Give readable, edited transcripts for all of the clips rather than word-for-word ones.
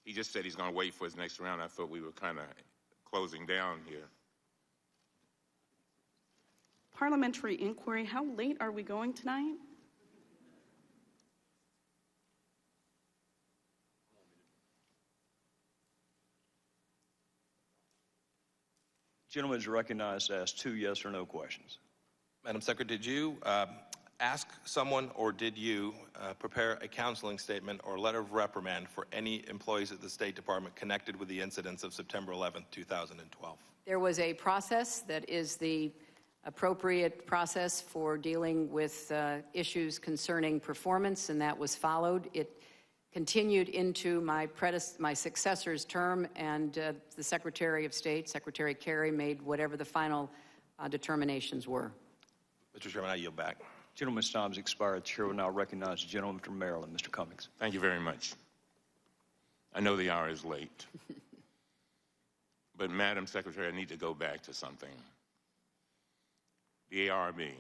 He just said he's going to wait for his next round. I thought we were kind of closing down here. Parliamentary inquiry. How late are we going tonight? Gentleman is recognized to ask 2 yes or no questions. Madam Secretary, did you ask someone or did you prepare a counseling statement or letter of reprimand for any employees at the State Department connected with the incidents of September 11th, 2012? There was a process that is the appropriate process for dealing with issues concerning performance, and that was followed. It continued into my successor's term, and the Secretary of State, Secretary Kerry, made whatever the final determinations were. Mr. Chairman, I yield back. Gentleman's time has expired. The chair will now recognize the gentleman from Maryland, Mr. Cummings. Thank you very much. I know the hour is late. But, Madam Secretary, I need to go back to something. The ARB.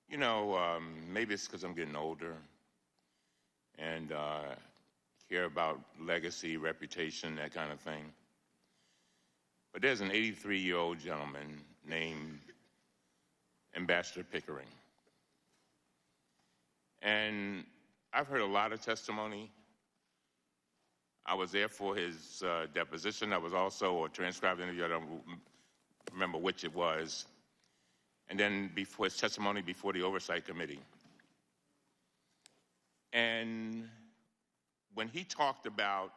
You know, maybe it's because I'm getting older and care about legacy, reputation, that kind of thing. But there's an 83-year-old gentleman named Ambassador Pickering. And I've heard a lot of testimony. I was there for his deposition. I was also a transcribed interview. I don't remember which it was. And then before his testimony before the Oversight Committee. And when he talked about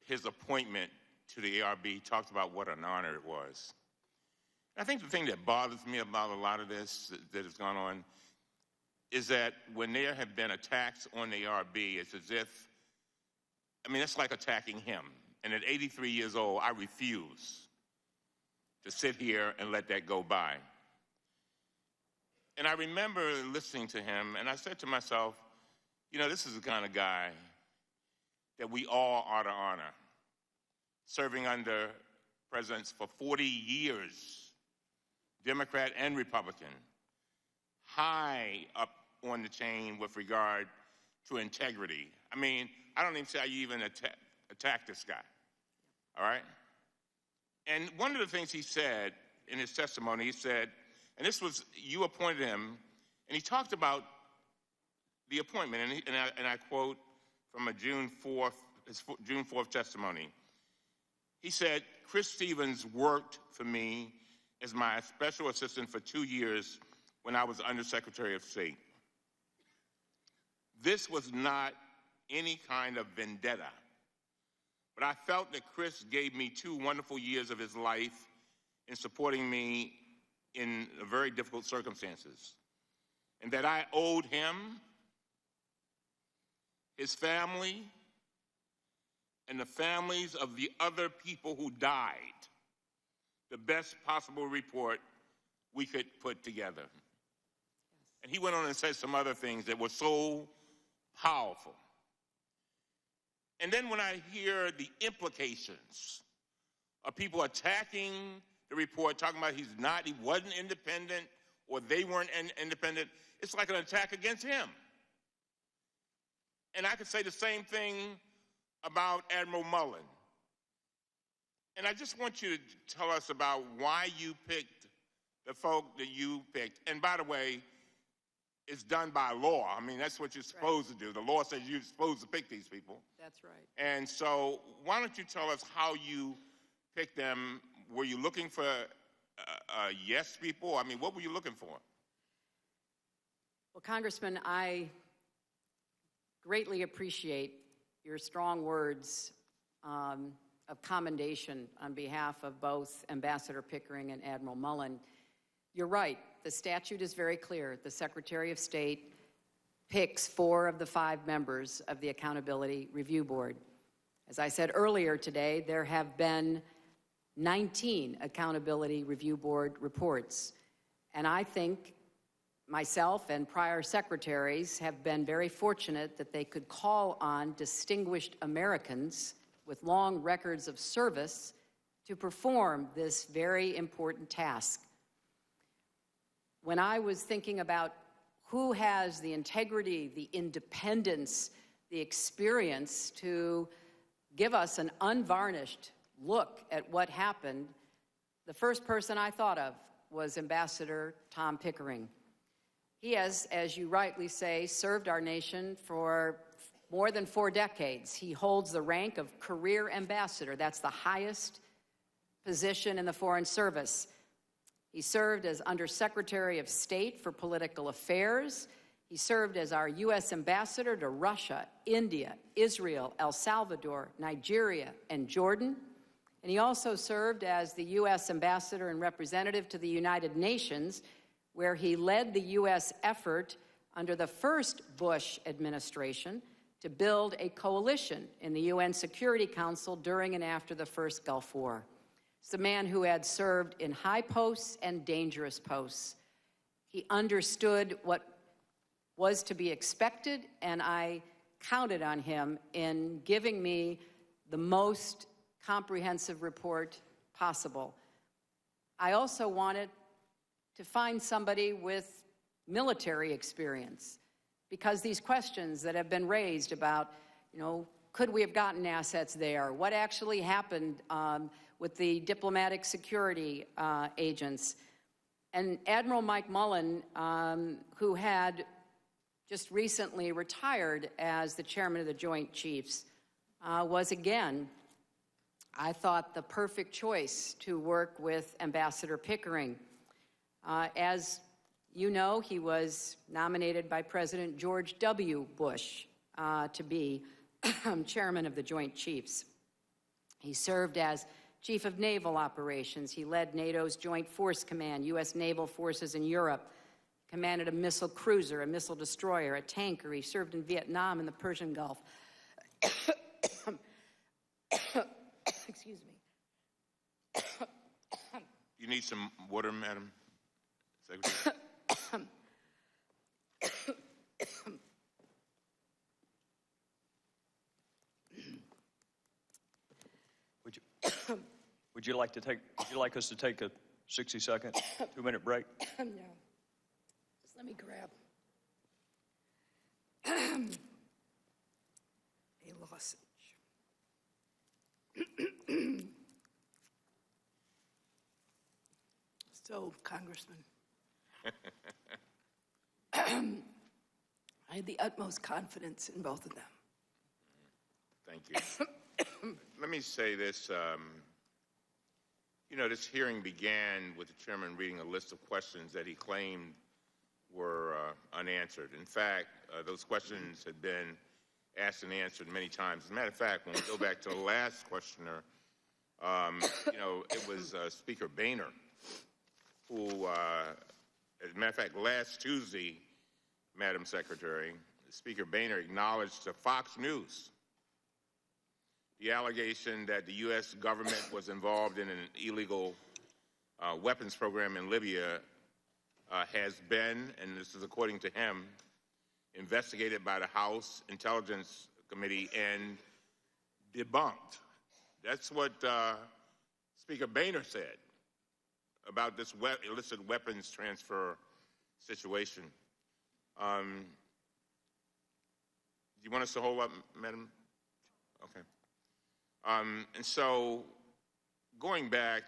his appointment to the ARB, he talked about what an honor it was. I think the thing that bothers me about a lot of this that has gone on is that when there have been attacks on the ARB, it's as if, I mean, it's like attacking him. And at 83 years old, I refuse to sit here and let that go by. And I remember listening to him, and I said to myself, you know, this is the kind of guy that we all ought to honor, serving under presidents for 40 years, Democrat and Republican, high up on the chain with regard to integrity. I mean, I don't even see how you even attack this guy, all right? And one of the things he said in his testimony, he said, and this was, you appointed him, and he talked about the appointment, and I quote from a June 4th testimony. He said, Chris Stevens worked for me as my special assistant for 2 years when I was Undersecretary of State. This was not any kind of vendetta, but I felt that Chris gave me 2 wonderful years of his life in supporting me in very difficult circumstances, and that I owed him, his family, and the families of the other people who died the best possible report we could put together. And he went on and said some other things that were so powerful. And then when I hear the implications of people attacking the report, talking about he wasn't independent, or they weren't independent, it's like an attack against him. And I could say the same thing about Admiral Mullen. And I just want you to tell us about why you picked the folk that you picked. And by the way, it's done by law. I mean, that's what you're supposed to do. The law says you're supposed to pick these people. That's right. And so why don't you tell us how you picked them? Were you looking for yes people? I mean, what were you looking for? Well, Congressman, I greatly appreciate your strong words of commendation on behalf of both Ambassador Pickering and Admiral Mullen. You're right. The statute is very clear. The Secretary of State picks 4 of the 5 members of the Accountability Review Board. As I said earlier today, there have been 19 Accountability Review Board reports. And I think myself and prior secretaries have been very fortunate that they could call on distinguished Americans with long records of service to perform this very important task. When I was thinking about who has the integrity, the independence, the experience to give us an unvarnished look at what happened, the first person I thought of was Ambassador Tom Pickering. He has, as you rightly say, served our nation for more than 4 decades. He holds the rank of career ambassador. That's the highest position in the Foreign Service. He served as Undersecretary of State for Political Affairs. He served as our U.S. ambassador to Russia, India, Israel, El Salvador, Nigeria, and Jordan. And he also served as the U.S. ambassador and representative to the United Nations, where he led the U.S. effort under the first Bush administration to build a coalition in the UN Security Council during and after the first Gulf War. It's a man who had served in high posts and dangerous posts. He understood what was to be expected, and I counted on him in giving me the most comprehensive report possible. I also wanted to find somebody with military experience, because these questions that have been raised about, could we have gotten assets there? What actually happened with the diplomatic security agents? And Admiral Mike Mullen, who had just recently retired as the chairman of the Joint Chiefs, was again, I thought, the perfect choice to work with Ambassador Pickering. As you know, he was nominated by President George W. Bush to be chairman of the Joint Chiefs. He served as Chief of Naval Operations. He led NATO's Joint Force Command, U.S. naval forces in Europe, commanded a missile cruiser, a missile destroyer, a tanker. He served in Vietnam and the Persian Gulf. Excuse me. You need some water, Madam Secretary? Would you like us to take a 60-second, 2-minute break? No. Just let me grab a lozenge. So, Congressman, I had the utmost confidence in both of them. Thank you. Let me say this. This hearing began with the chairman reading a list of questions that he claimed were unanswered. In fact, those questions had been asked and answered many times. As a matter of fact, when we go back to the last questioner, it was Speaker Boehner who, as a matter of fact, last Tuesday, Madam Secretary, Speaker Boehner acknowledged to Fox News the allegation that the U.S. government was involved in an illegal weapons program in Libya has been, and this is according to him, investigated by the House Intelligence Committee and debunked. That's what Speaker Boehner said about this illicit weapons transfer situation. Do you want us to hold up, Madam? Okay. And so, going back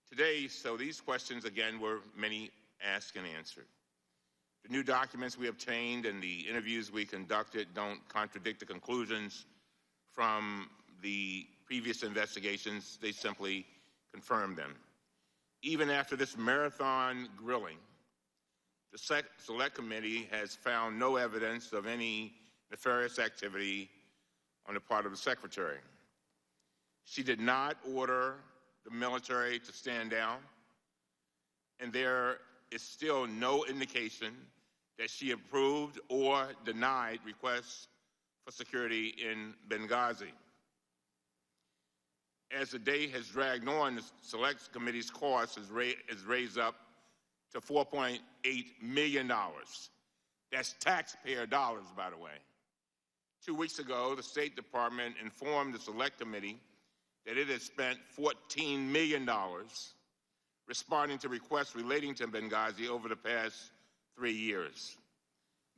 today, so these questions, again, were many asked and answered. The new documents we obtained and the interviews we conducted don't contradict the conclusions from the previous investigations. They simply confirm them. Even after this marathon grilling, the Select Committee has found no evidence of any nefarious activity on the part of the Secretary. She did not order the military to stand down, and there is still no indication that she approved or denied requests for security in Benghazi. As the day has dragged on, the Select Committee's cost is raised up to $4.8 million. That's taxpayer dollars, by the way. 2 weeks ago, the State Department informed the Select Committee that it had spent $14 million responding to requests relating to Benghazi over the past 3 years.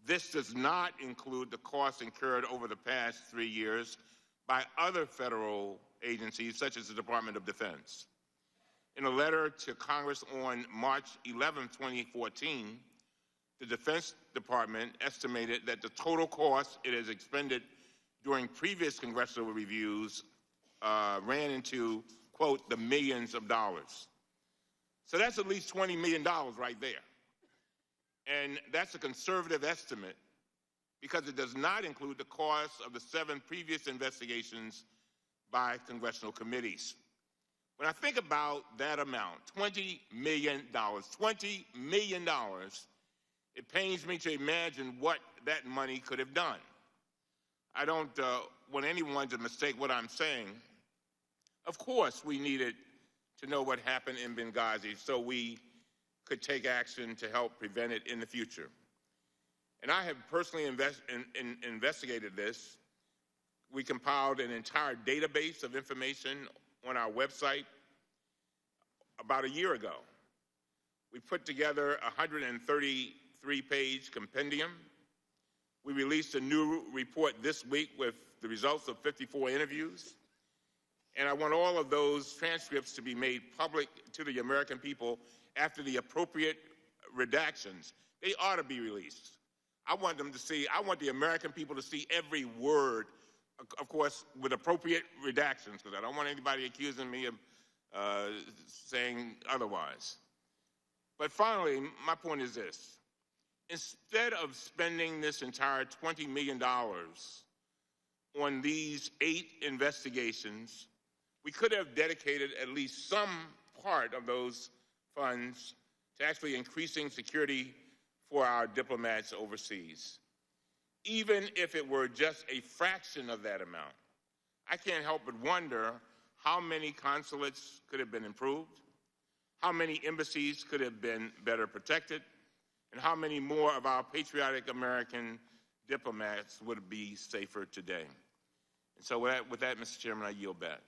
This does not include the costs incurred over the past 3 years by other federal agencies, such as the Department of Defense. In a letter to Congress on March 11, 2014, the Defense Department estimated that the total cost it has expended during previous congressional reviews ran into, quote, the millions of dollars. So that's at least $20 million right there. And that's a conservative estimate because it does not include the cost of the 7 previous investigations by congressional committees. When I think about that amount, $20 million, it pains me to imagine what that money could have done. I don't want anyone to mistake what I'm saying. Of course, we needed to know what happened in Benghazi so we could take action to help prevent it in the future. And I have personally investigated this. We compiled an entire database of information on our website about a year ago. We put together a 133-page compendium. We released a new report this week with the results of 54 interviews. And I want all of those transcripts to be made public to the American people after the appropriate redactions. They ought to be released. I want the American people to see every word, of course, with appropriate redactions, because I don't want anybody accusing me of saying otherwise. But finally, my point is this. Instead of spending this entire $20 million on these 8 investigations, we could have dedicated at least some part of those funds to actually increasing security for our diplomats overseas. Even if it were just a fraction of that amount, I can't help but wonder how many consulates could have been improved, how many embassies could have been better protected, and how many more of our patriotic American diplomats would be safer today. And so with that, Mr. Chairman, I yield back.